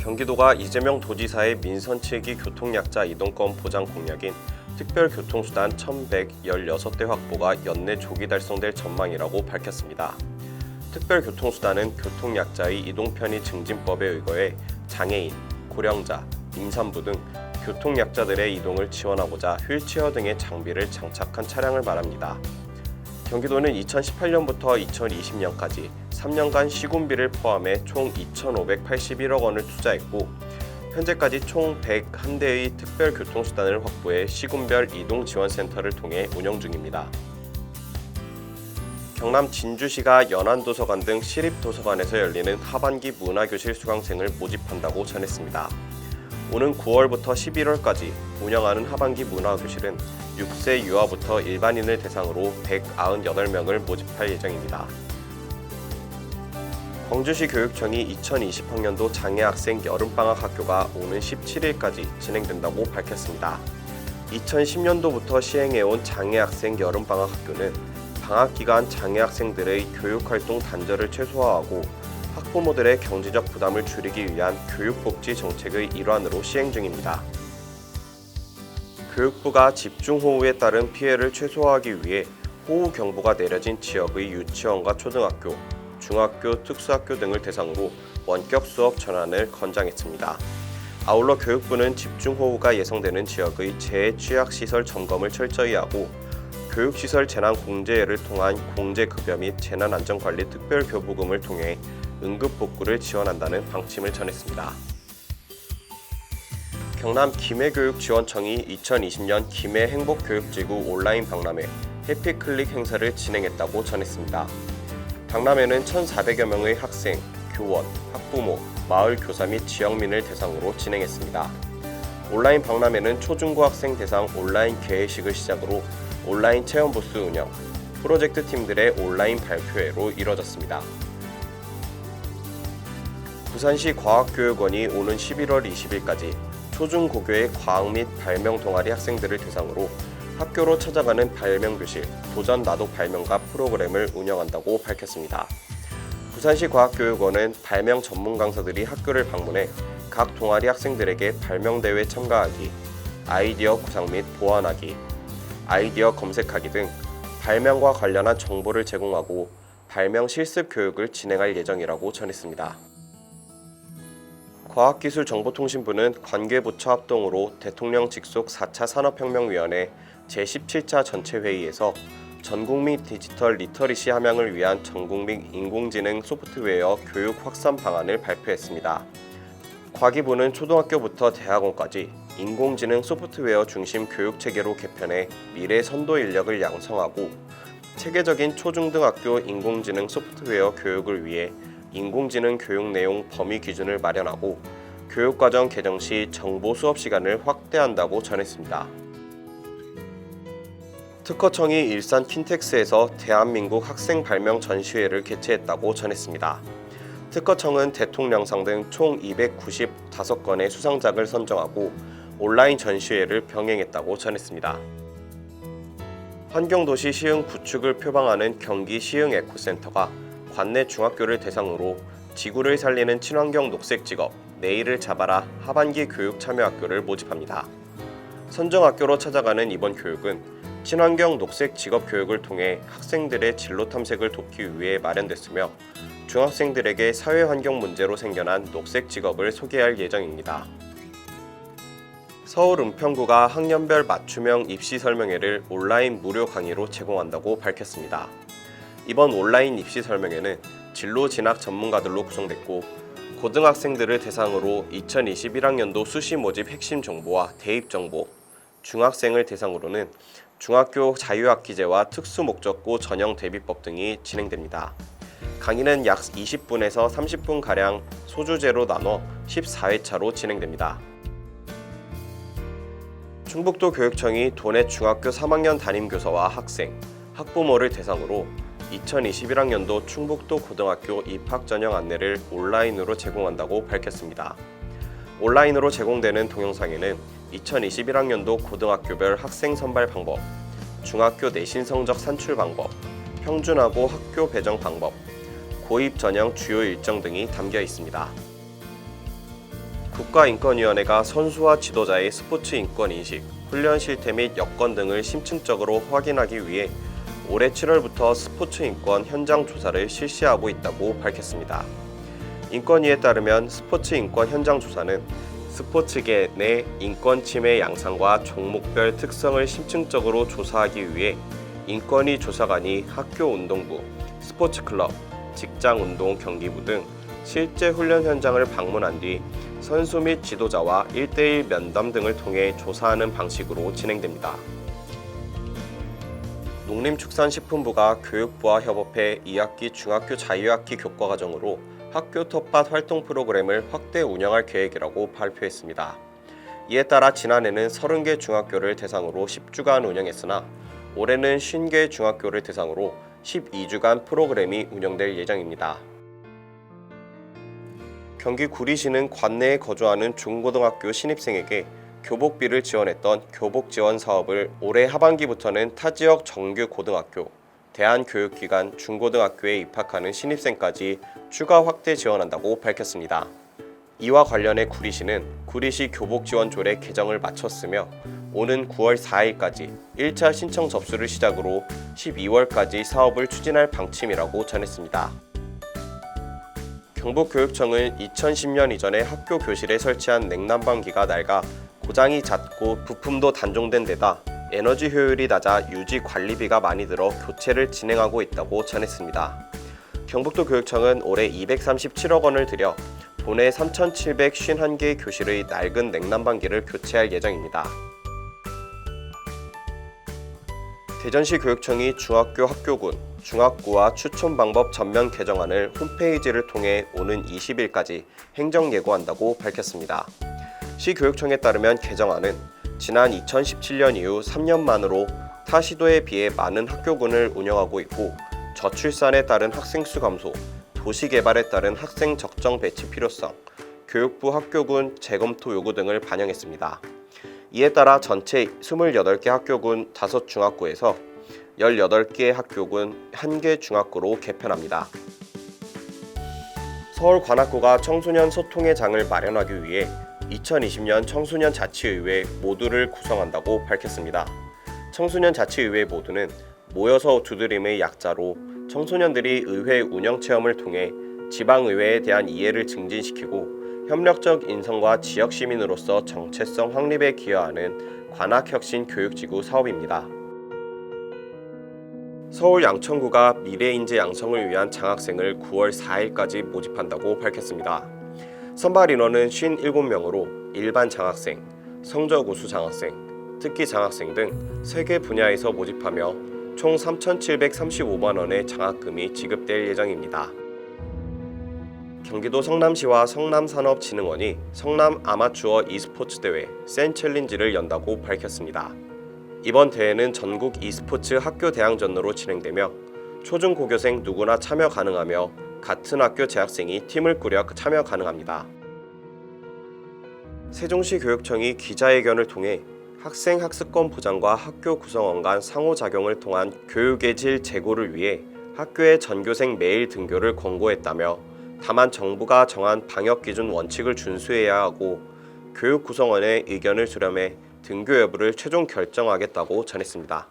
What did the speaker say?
경기도가 이재명 도지사의 민선 7기 교통약자 이동권 보장 공약인 특별교통수단 1,116대 확보가 연내 조기 달성될 전망이라고 밝혔습니다. 특별교통수단은 교통약자의 이동편의 증진법에 의거해 장애인, 고령자, 임산부 등 교통약자들의 이동을 지원하고자 휠체어 등의 장비를 장착한 차량을 말합니다. 경기도는 2018년부터 2020년까지 3년간 시군비를 포함해 총 2,581억 원을 투자했고 현재까지 총 101대의 특별교통수단을 확보해 시군별 이동지원센터를 통해 운영 중입니다. 경남 진주시가 연안도서관 등 시립도서관에서 열리는 하반기 문화교실 수강생을 모집한다고 전했습니다. 오는 9월부터 11월까지 운영하는 하반기 문화교실은 6세 유아부터 일반인을 대상으로 198명을 모집할 예정입니다. 광주시 교육청이 2020학년도 장애학생 여름방학 학교가 오는 17일까지 진행된다고 밝혔습니다. 2010년도부터 시행해온 장애학생 여름방학 학교는 방학기간 장애학생들의 교육활동 단절을 최소화하고 학부모들의 경제적 부담을 줄이기 위한 교육복지 정책의 일환으로 시행 중입니다. 교육부가 집중호우에 따른 피해를 최소화하기 위해 호우경보가 내려진 지역의 유치원과 초등학교, 중학교, 특수학교 등을 대상으로 원격 수업 전환을 권장했습니다. 아울러 교육부는 집중호우가 예상되는 지역의 재취약시설 점검을 철저히 하고 교육시설 재난공제를 통한 공제급여 및 재난안전관리 특별교부금을 통해 응급복구를 지원한다는 방침을 전했습니다. 경남 김해교육지원청이 2020년 김해행복교육지구 온라인 박람회 해피클릭 행사를 진행했다고 전했습니다. 박람회는 1,400여 명의 학생, 교원, 학부모, 마을 교사 및 지역민을 대상으로 진행했습니다. 온라인 박람회는 초중고학생 대상 온라인 개회식을 시작으로 온라인 체험부스 운영, 프로젝트 팀들의 온라인 발표회로 이뤄졌습니다. 부산시 과학교육원이 오는 11월 20일까지 초중고교의 과학 및 발명 동아리 학생들을 대상으로 학교로 찾아가는 발명교실, 도전 나도 발명가 프로그램을 운영한다고 밝혔습니다. 부산시 과학교육원은 발명 전문 강사들이 학교를 방문해 각 동아리 학생들에게 발명대회 참가하기, 아이디어 구상 및 보완하기, 아이디어 검색하기 등 발명과 관련한 정보를 제공하고 발명 실습 교육을 진행할 예정이라고 전했습니다. 과학기술정보통신부는 관계부처 합동으로 대통령 직속 4차 산업혁명위원회 제17차 전체회의에서 전국민 디지털 리터리시 함양을 위한 전국민 인공지능 소프트웨어 교육 확산 방안을 발표했습니다. 과기부는 초등학교부터 대학원까지 인공지능 소프트웨어 중심 교육체계로 개편해 미래 선도 인력을 양성하고 체계적인 초중등학교 인공지능 소프트웨어 교육을 위해 인공지능 교육 내용 범위 기준을 마련하고 교육과정 개정 시 정보 수업 시간을 확대한다고 전했습니다. 특허청이 일산 킨텍스에서 대한민국 학생 발명 전시회를 개최했다고 전했습니다. 특허청은 대통령상 등 총 295건의 수상작을 선정하고 온라인 전시회를 병행했다고 전했습니다. 환경도시 시흥 구축을 표방하는 경기 시흥 에코센터가 관내 중학교를 대상으로 지구를 살리는 친환경 녹색 직업 내일을 잡아라 하반기 교육 참여학교를 모집합니다. 선정학교로 찾아가는 이번 교육은 친환경 녹색 직업 교육을 통해 학생들의 진로 탐색을 돕기 위해 마련됐으며 중학생들에게 사회환경 문제로 생겨난 녹색 직업을 소개할 예정입니다. 서울 은평구가 학년별 맞춤형 입시 설명회를 온라인 무료 강의로 제공한다고 밝혔습니다. 이번 온라인 입시 설명회는 진로 진학 전문가들로 구성됐고 고등학생들을 대상으로 2021학년도 수시 모집 핵심 정보와 대입 정보, 중학생을 대상으로는 중학교 자유학기제와 특수목적고 전형 대비법 등이 진행됩니다. 강의는 약 20분에서 30분가량 소주제로 나눠 14회차로 진행됩니다. 충북도 교육청이 도내 중학교 3학년 담임교사와 학생, 학부모를 대상으로 2021학년도 충북도 고등학교 입학 전형 안내를 온라인으로 제공한다고 밝혔습니다. 온라인으로 제공되는 동영상에는 2021학년도 고등학교별 학생 선발 방법, 중학교 내신 성적 산출 방법, 평준화고 학교 배정 방법, 고입 전형 주요 일정 등이 담겨 있습니다. 국가인권위원회가 선수와 지도자의 스포츠 인권 인식, 훈련 실태 및 여건 등을 심층적으로 확인하기 위해 올해 7월부터 스포츠 인권 현장 조사를 실시하고 있다고 밝혔습니다. 인권위에 따르면 스포츠 인권 현장 조사는 스포츠계 내 인권 침해 양상과 종목별 특성을 심층적으로 조사하기 위해 인권위 조사관이 학교 운동부, 스포츠 클럽, 직장 운동 경기부 등 실제 훈련 현장을 방문한 뒤 선수 및 지도자와 1대1 면담 등을 통해 조사하는 방식으로 진행됩니다. 농림축산식품부가 교육부와 협업해 2학기 중학교 자유학기 교과과정으로 학교 텃밭 활동 프로그램을 확대 운영할 계획이라고 발표했습니다. 이에 따라 지난해는 30개 중학교를 대상으로 10주간 운영했으나 올해는 50개 중학교를 대상으로 12주간 프로그램이 운영될 예정입니다. 경기 구리시는 관내에 거주하는 중고등학교 신입생에게 교복비를 지원했던 교복지원 사업을 올해 하반기부터는 타 지역 정규 고등학교, 대한교육기관 중고등학교에 입학하는 신입생까지 추가 확대 지원한다고 밝혔습니다. 이와 관련해 구리시는 구리시 교복지원조례 개정을 마쳤으며 오는 9월 4일까지 1차 신청 접수를 시작으로 12월까지 사업을 추진할 방침이라고 전했습니다. 경북교육청은 2010년 이전에 학교 교실에 설치한 냉난방기가 낡아 고장이 잦고 부품도 단종된 데다 에너지 효율이 낮아 유지 관리비가 많이 들어 교체를 진행하고 있다고 전했습니다. 경북도 교육청은 올해 237억 원을 들여 도내 3,751개의 교실의 낡은 냉난방기를 교체할 예정입니다. 대전시 교육청이 중학교 학교군, 중학구와 추천 방법 전면 개정안을 홈페이지를 통해 오는 20일까지 행정 예고한다고 밝혔습니다. 시 교육청에 따르면 개정안은 지난 2017년 이후 3년 만으로 타 시도에 비해 많은 학교군을 운영하고 있고 저출산에 따른 학생 수 감소, 도시 개발에 따른 학생 적정 배치 필요성, 교육부 학교군 재검토 요구 등을 반영했습니다. 이에 따라 전체 28개 학교군 5중학구에서 18개 학교군 1개 중학구로 개편합니다. 서울관악구가 청소년 소통의 장을 마련하기 위해 2020년 청소년 자치의회 모두를 구성한다고 밝혔습니다. 청소년 자치의회 모두는 모여서 두드림의 약자로 청소년들이 의회 운영 체험을 통해 지방의회에 대한 이해를 증진시키고 협력적 인성과 지역 시민으로서 정체성 확립에 기여하는 관악혁신 교육지구 사업입니다. 서울 양천구가 미래인재 양성을 위한 장학생을 9월 4일까지 모집한다고 밝혔습니다. 선발 인원은 57명으로 일반 장학생, 성적 우수 장학생, 특기 장학생 등 3개 분야에서 모집하며 총 3,735만 원의 장학금이 지급될 예정입니다. 경기도 성남시와 성남산업진흥원이 성남 아마추어 e스포츠 대회 센챌린지를 연다고 밝혔습니다. 이번 대회는 전국 e스포츠 학교 대항전으로 진행되며 초중고교생 누구나 참여 가능하며 같은 학교 재학생이 팀을 꾸려 참여 가능합니다. 세종시 교육청이 기자회견을 통해 학생 학습권 보장과 학교 구성원 간 상호작용을 통한 교육의 질 제고를 위해 학교의 전교생 매일 등교를 권고했다며 다만 정부가 정한 방역기준 원칙을 준수해야 하고 교육 구성원의 의견을 수렴해 등교 여부를 최종 결정하겠다고 전했습니다.